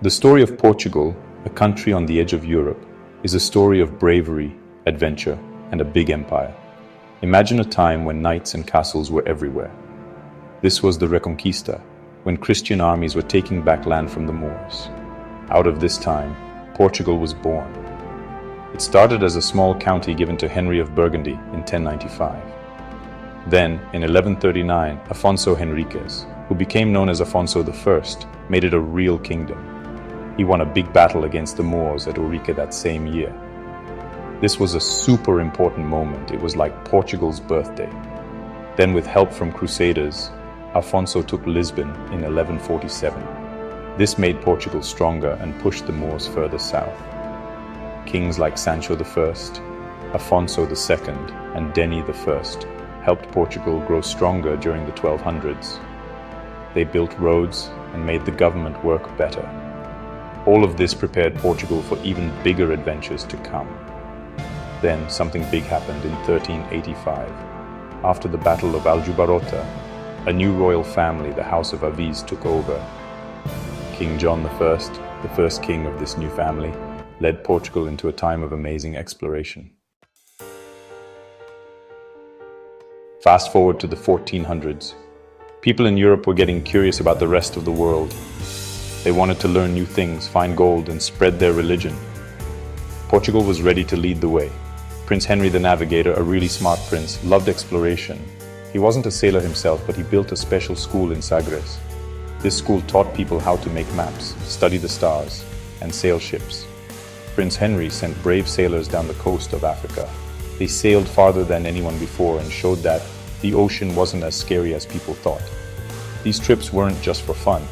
The story of Portugal, a country on the edge of Europe, is a story of bravery, adventure, and a big empire. Imagine a time when knights and castles were everywhere. This was the Reconquista, when Christian armies were taking back land from the Moors. Out of this time, Portugal was born. It started as a small county given to Henry of Burgundy in 1095. Then, in 1139, Afonso Henriques, who became known as Afonso I, made it a real kingdom. He won a big battle against the Moors at Ourique that same year. This was a super important moment. It was like Portugal's birthday. Then, with help from Crusaders, Afonso took Lisbon in 1147. This made Portugal stronger and pushed the Moors further south. Kings like Sancho I, Afonso II, and Denis I helped Portugal grow stronger during the 1200s. They built roads and made the government work better. All of this prepared Portugal for even bigger adventures to come. Then something big happened in 1385. After the Battle of Aljubarrota, a new royal family, the House of Aviz, took over. King John I, the first king of this new family, led Portugal into a time of amazing exploration. Fast forward to the 1400s. People in Europe were getting curious about the rest of the world. They wanted to learn new things, find gold, and spread their religion. Portugal was ready to lead the way. Prince Henry the Navigator, a really smart prince, loved exploration. He wasn't a sailor himself, but he built a special school in Sagres. This school taught people how to make maps, study the stars, and sail ships. Prince Henry sent brave sailors down the coast of Africa. They sailed farther than anyone before and showed that the ocean wasn't as scary as people thought. These trips weren't just for fun.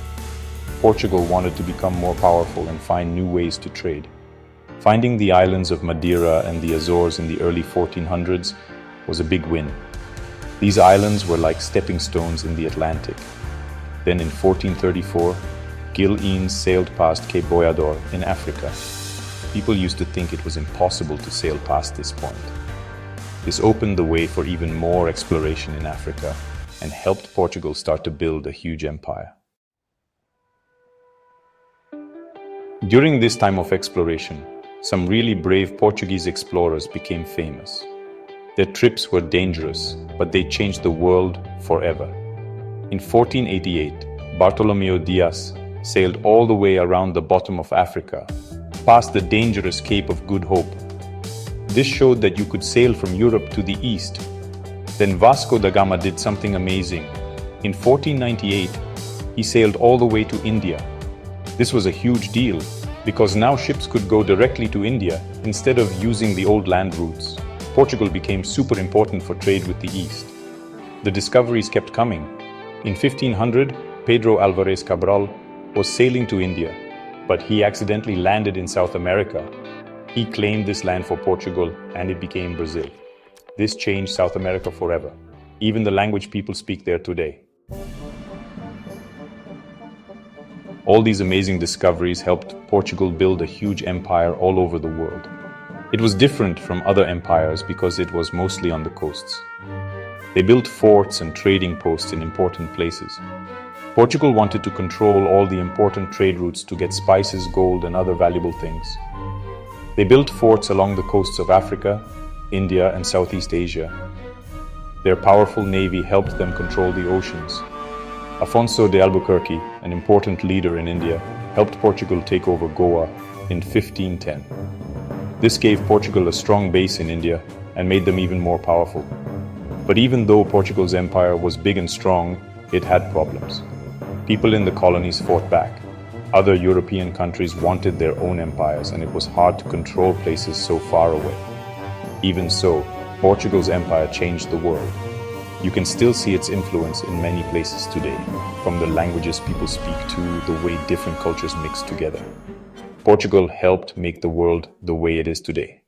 Portugal wanted to become more powerful and find new ways to trade. Finding the islands of Madeira and the Azores in the early 1400s was a big win. These islands were like stepping stones in the Atlantic. Then in 1434, Gil Eanes sailed past Cape Boyador in Africa. People used to think it was impossible to sail past this point. This opened the way for even more exploration in Africa and helped Portugal start to build a huge empire. During this time of exploration, some really brave Portuguese explorers became famous. Their trips were dangerous, but they changed the world forever. In 1488, Bartolomeu Dias sailed all the way around the bottom of Africa, past the dangerous Cape of Good Hope. This showed that you could sail from Europe to the east. Then Vasco da Gama did something amazing. In 1498, he sailed all the way to India. This was a huge deal, because now ships could go directly to India instead of using the old land routes. Portugal became super important for trade with the East. The discoveries kept coming. In 1500, Pedro Alvarez Cabral was sailing to India, but he accidentally landed in South America. He claimed this land for Portugal and it became Brazil. This changed South America forever, even the language people speak there today. All these amazing discoveries helped Portugal build a huge empire all over the world. It was different from other empires because it was mostly on the coasts. They built forts and trading posts in important places. Portugal wanted to control all the important trade routes to get spices, gold, and other valuable things. They built forts along the coasts of Africa, India, and Southeast Asia. Their powerful navy helped them control the oceans. Afonso de Albuquerque, an important leader in India, helped Portugal take over Goa in 1510. This gave Portugal a strong base in India and made them even more powerful. But even though Portugal's empire was big and strong, it had problems. People in the colonies fought back. Other European countries wanted their own empires, and it was hard to control places so far away. Even so, Portugal's empire changed the world. You can still see its influence in many places today, from the languages people speak to the way different cultures mix together. Portugal helped make the world the way it is today.